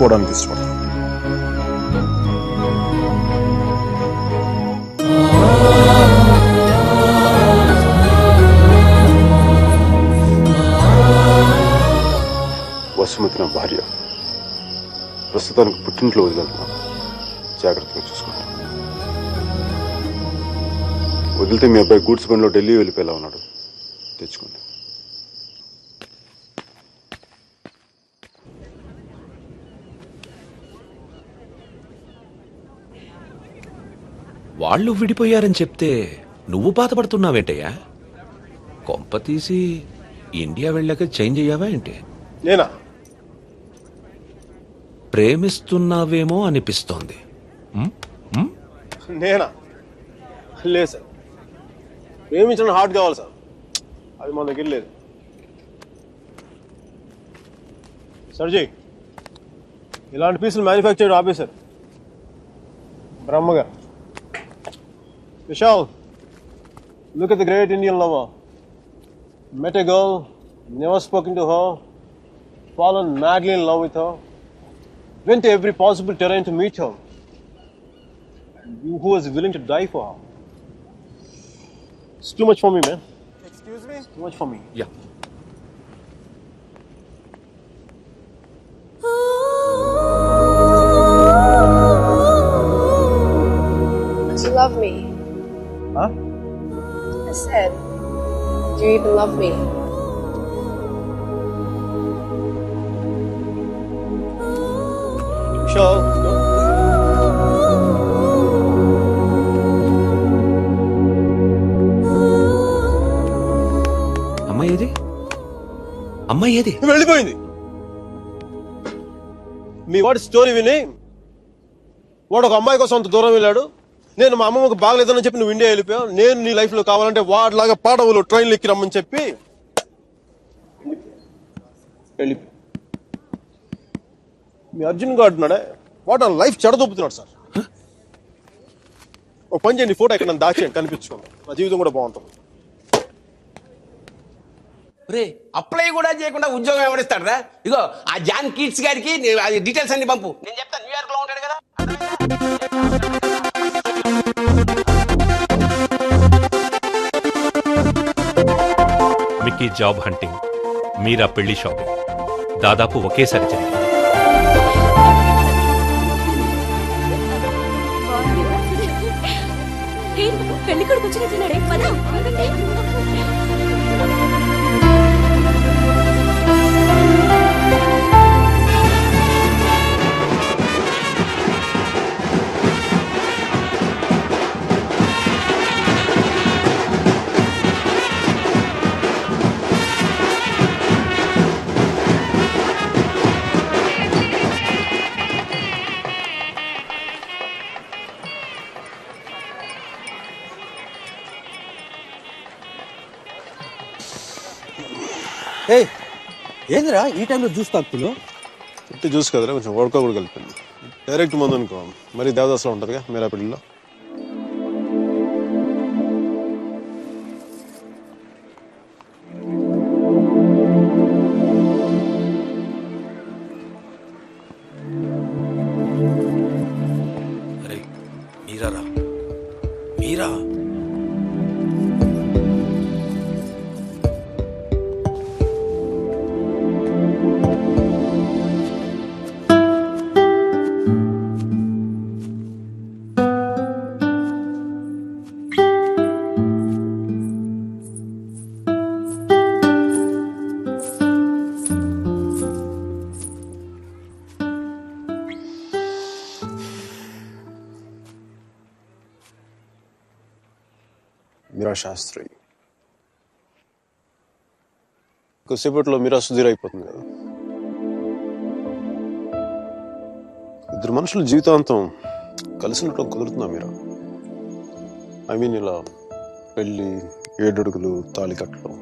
కలిసిపోవడానికి ఇష్టపడతాను. వసుమతి నా భార్య. ప్రస్తుతానికి పుట్టింట్లో వదిలేస్తున్నాను. జాగ్రత్తగా చూసుకుంటాను. వదిలితే మీ అబ్బాయి గూడ్స్ బండిలో ఢిల్లీ వెళ్ళిపోయేలా ఉన్నాడు. తెచ్చుకోండి. వాళ్ళు విడిపోయారని చెప్తే నువ్వు బాధపడుతున్నావేంటయ్యా? కొంప తీసి ఇండియా వెళ్ళాక చేంజ్ అయ్యావా ఏంటి? నేనా? ప్రేమిస్తున్నావేమో అనిపిస్తోంది. నేనా? లేదు సార్. ప్రేమించడం హార్ట్ కావాలి సార్. అది మన దగ్గర లేదు. సర్జీ, ఇలాంటి పీసులు మ్యానుఫ్యాక్చర్ ఆపేశారు. బ్రహ్మగా. Vishal, look at the great Indian lover. Met a girl, never spoken to her, fallen madly in love with her, went to every possible terrain to meet her, and you who was willing to die for her. It's too much for me, man. Excuse me? It's too much for me. Yeah. Do you love me? Huh? I said, do you even love me? Vishal, no. అమ్మాయి ఏది? అమ్మాయి ఏది? వెళ్ళిపోయింది. మీ వాడి story విని వాడు ఒక అమ్మాయి కోసం అంత దూరం వెళ్ళాడు. నేను మా అమ్మమ్మకు బాగలేదని చెప్పి నువ్వు ఇండియా వెళ్ళిపోయావు. నేను నీ లైఫ్ లో కావాలంటే వాడిలాగా పాడవులు ట్రైన్లు ఎక్కి రమ్మని చెప్పి వెళ్ళిపో. మీ అర్జున్ గారు అంటున్నాడే, వాడు లైఫ్ చెడదొప్పుతున్నాడు సార్. ఓ పని చేయండి, ఫోటో ఎక్కడ నన్ను దాచేయండి, కనిపించుకోండి. నా జీవితం కూడా బాగుంటుంది. రే అప్లై కూడా చేయకుండా ఉద్యోగం ఎవరిస్తాడరా? ఇగో ఆ జాన్ కిడ్స్ గారికి డీటెయిల్స్ అన్ని పంపు. నేను చెప్తాను, న్యూయార్క్ లో ఉంటాడు కదా. మిక్కీ జాబ్ హంటింగ్, మీరా పెళ్లి షాపింగ్ దాదాపు ఒకేసారి జరిగింది. పెళ్లి కొడుకు వచ్చినట్టున్నాడే, పద. ఏందిరా ఈ టైంలో జ్యూస్ తాగుతున్నావు? చెప్తే జ్యూస్ కదరా, కొంచెం వడక కూడా కలిపింది. డైరెక్ట్ మందు అనుకో, మరి దేవదాసులో ఉంటుందిగా మీరా పెళ్లిలో. అరే మీరా, మీరా మీరా శాస్త్రి. కొద్దిసేపట్లో మీరా సుధీర్ అయిపోతుంది కదా. ఇద్దరు మనుషులు జీవితాంతం కలిసి ఉండటం కుదురుతుందా మీరా? ఐ మీన్ ఇలా పెళ్ళి, 7 అడుగులు, తాళి కట్టడం,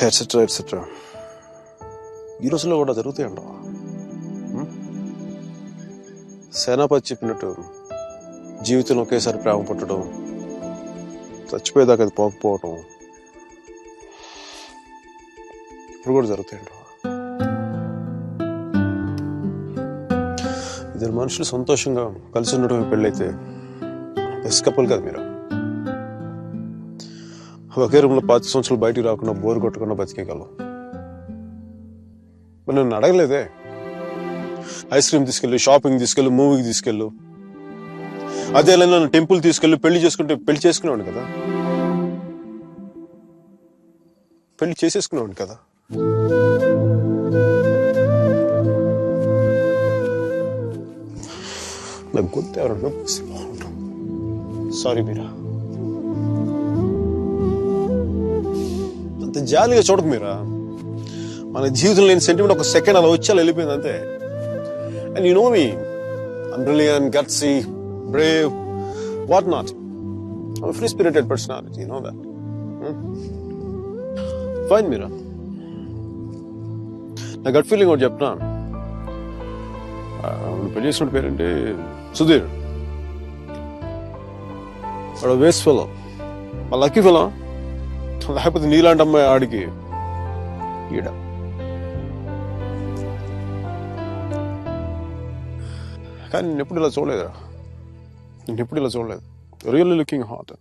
ఎట్సెట్రా ఎట్సెట్రా ఈ రోజుల్లో కూడా జరుగుతాయండవా? సేనాపతి చెప్పినట్టు జీవితంలో ఒకేసారి ప్రేమ పుట్టడం, చచ్చిపోయేదాకా అది పోకపోవటం ఇప్పుడు కూడా జరుగుతాయండి. ఇద్దరు మనుషులు సంతోషంగా కలిసి ఉండటం పెళ్ళైతే బెస్ట్ కపుల్ కదా మీరు. ఒకే రూమ్లో 5 సంవత్సరాలు బయటికి రాకుండా బోర్ కొట్టకుండా బతికేయగలం. మరి నన్ను అడగలేదే, ఐస్ క్రీమ్ తీసుకెళ్ళు, షాపింగ్ తీసుకెళ్ళు, మూవీకి తీసుకెళ్ళు. అదే నన్ను టెంపుల్ తీసుకెళ్ళి పెళ్లి చేసుకునేవాడిని కదా, పెళ్లి చేసేసుకునేవాడిని కదా. నాకు గొంతు ఎవరన్నా బాగుంటాం. సారీ మీరా, అంత జాలిగా చూడకు మీరా. మన జీవితంలో లేని సెంటిమెంట్ ఒక సెకండ్ అలా వచ్చి అలా వెళ్ళిపోయింది అంతే. And you know me, I'm brilliant, gutsy, brave, what not. I'm a free-spirited personality, you know that. Fine, Mira. నా గట్ ఫీలింగ్ ఒకటి చెప్తున్నా. పెళ్లి చేసిన పేరేంటి? సుధీర్. వాడు వేస్ట్ ఫెలో, మా లక్కీ ఫెలో. లేకపోతే నీలాంటి అమ్మాయి ఆడికి ఈడ. కానీ నేను ఎప్పుడు ఇలా చూడలేదురా, రియల్లీ లుకింగ్ హాట్.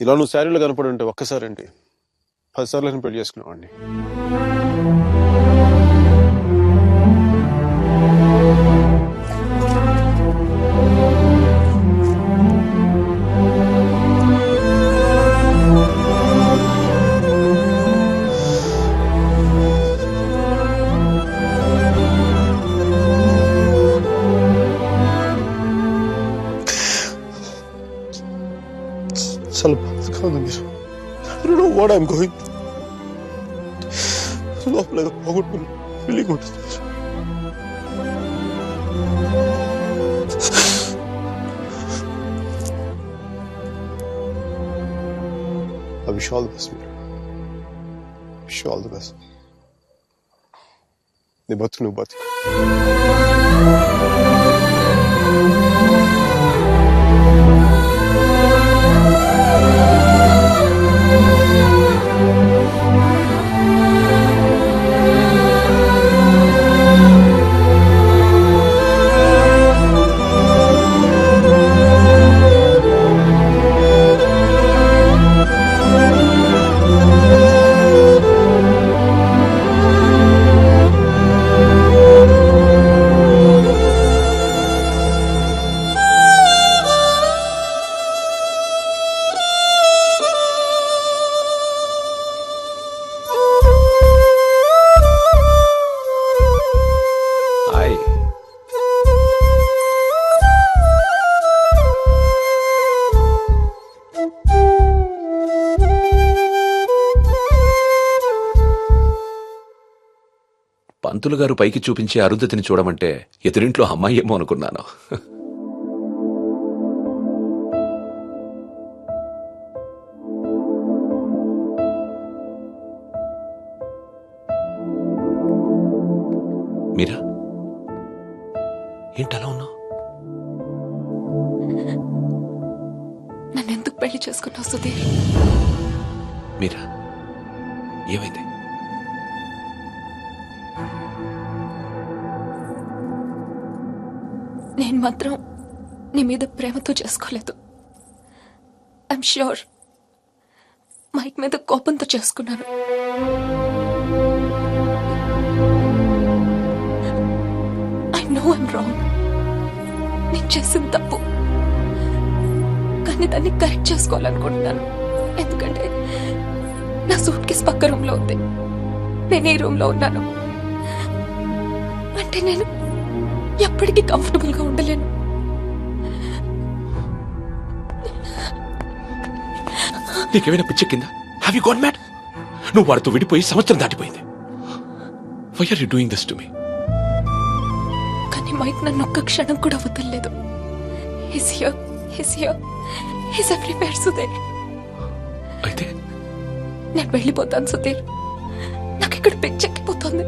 ఇలా నువ్వు శారీలో కనపడి ఉంటే ఒక్కసారి ఏంటి 10 సార్లు నేను పెళ్లి చేసుకునేవాడిని. చాలా బాధ కాదు మీరు. I don't know what I'm going through. లోపల ఏదో పోగొట్టుకున్న ఫీలింగ్ ఉంటుంది. I wish you all the best, మీరు. Wish you all the best. నీ బతుకు నువ్వు బతుకు. పంతులు గారు పైకి చూపించే అరుంధతిని చూడమంటే ఎదురింట్లో అమ్మాయి ఏమో అనుకున్నాను. మీరా, ఏంటలా ఉన్నావు? నన్నెందుకు పెళ్లి చేసుకున్నావు సుధీర్? మీరా, ఏమైంది? నేను మాత్రం నీ మీద ప్రేమతో చేసుకోలేదు. ఐఎమ్ ష్యూర్ మైక్ మీద కోపంతో చేసుకున్నాను. I know I'm wrong. నేను చేసింది తప్పు, కానీ దాన్ని కరెక్ట్ చేసుకోవాలనుకుంటున్నాను. ఎందుకంటే నా సూట్ కేసు పక్క రూమ్ లో ఉంది, నేను ఈ రూమ్ లో ఉన్నాను. అంటే నేను ఎప్పటికీ కంఫర్టబుల్ గా ఉండలేను. నీకేమైనా పిచ్చెక్కిందా? Have you gone mad? నువ్వు వాడితో విడిపోయి సంవత్సరం దాటిపోయింది. Why are you doing this to me? కానీ మైక్ నన్ను ఒక్క క్షణం కూడా వదలలేదు. He's here, he's everywhere, Sudheer. అయితే నేను వెళ్ళిపోతాను సుధీర్. నాకు ఇక్కడ పిచ్చెక్కిపోతుంది.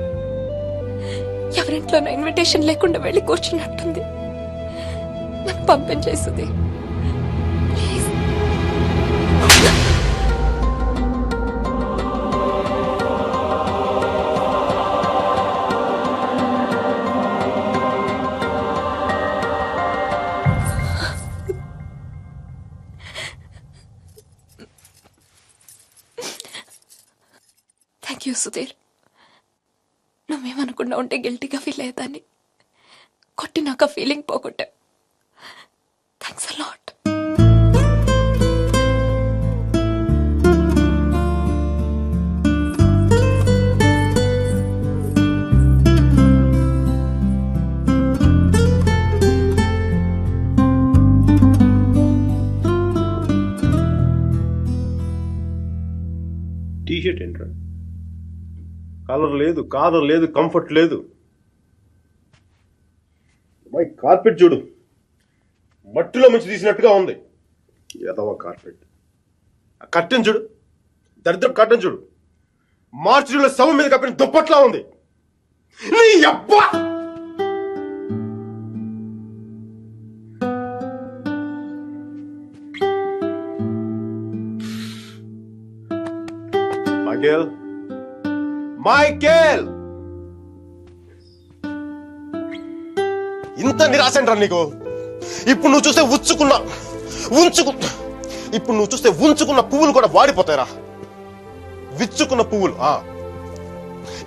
ఎవరింట్లో ఇన్విటేషన్ లేకుండా వెళ్ళి కూర్చున్నట్టుంది. నన్ను పంపించేయి సుధీర్, ప్లీజ్. మనం ఏమనుకుండా ఉంటే గిల్టీగా ఫీల్ అయ్యేదాన్ని. కొట్టినాక ఫీలింగ్ పోగొట్టా. Thanks a lot. టీషర్ట్ ఏంట్రా? కలర్ లేదు, కాలర్ లేదు, కంఫర్ట్ లేదు. మై కార్పెట్ చూడు, మట్టిలో మంచి తీసినట్టుగా ఉంది. ఎదవ కార్పెట్. ఆ కట్టెన్ చూడు, దరిద్రపు కట్టెన్ చూడు, మార్చిలో శవం మీద కప్పిన దుప్పట్లా ఉంది. నీ అబ్బా! మైకేల్, మైకేల్, ఇంత నిరాశంట్రా నీకు? ఇప్పుడు నువ్వు చూస్తే ఉంచుకున్న పువ్వులు కూడా వాడిపోతాయిరా. విచ్చుకున్న పువ్వులు.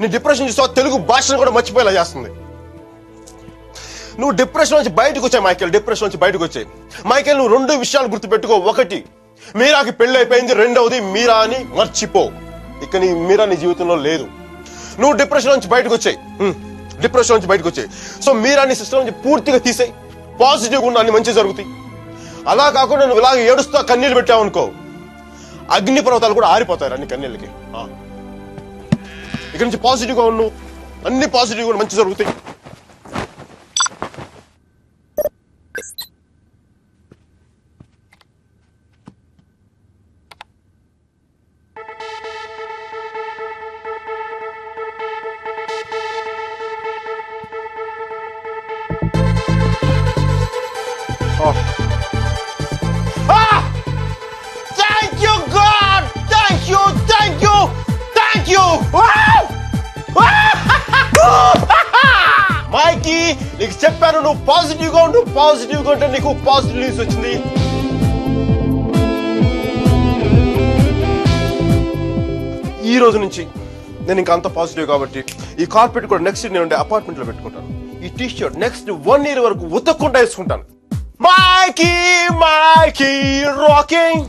నీ డిప్రెషన్ చూస్తే తెలుగు భాషను కూడా మర్చిపోయేలా చేస్తుంది. నువ్వు డిప్రెషన్ నుంచి బయటకు వచ్చాయి మైకేల్. డిప్రెషన్ నుంచి బయటకు వచ్చాయి మైకేల్. నువ్వు 2 విషయాలు గుర్తుపెట్టుకో. 1, మీరాకి పెళ్లి అయిపోయింది. 2వది, మీరా అని మర్చిపో. ఇక మీరా నీ జీవితంలో లేదు. నువ్వు డిప్రెషన్ నుంచి బయటకు వచ్చాయి. సో మీరా నీ సిస్టమ్ నుంచి పూర్తిగా తీసేయి. పాజిటివ్గా ఉన్న అన్ని మంచి జరుగుతాయి. అలా కాకుండా నువ్వు ఇలాగ ఏడుస్తూ కన్నీళ్ళు పెట్టావు అనుకో, అగ్ని పర్వతాలు కూడా ఆరిపోతాయి అన్ని కన్నీళ్ళకి. ఇక్కడి నుంచి పాజిటివ్గా ఉన్నావు, అన్ని పాజిటివ్ కూడా మంచి జరుగుతాయి. Thank you, God! Thank you! మైకీ, నీకు చెప్పాను నువ్వు పాజిటివ్గా ఉండు. పాజిటివ్గా ఉంటే నీకు పాజిటివ్ న్యూస్ వచ్చింది. ఈ రోజు నుంచి నేను ఇంకా అంత పాజిటివ్ కాబట్టి ఈ కార్పెట్ కూడా నెక్స్ట్ నేను ఉండే అపార్ట్మెంట్ లో పెట్టుకుంటాను. ఈ టీ షర్ట్ నెక్స్ట్ 1 year వరకు ఉతక్కుండా వేసుకుంటాను. మైకీ, రాకింగ్.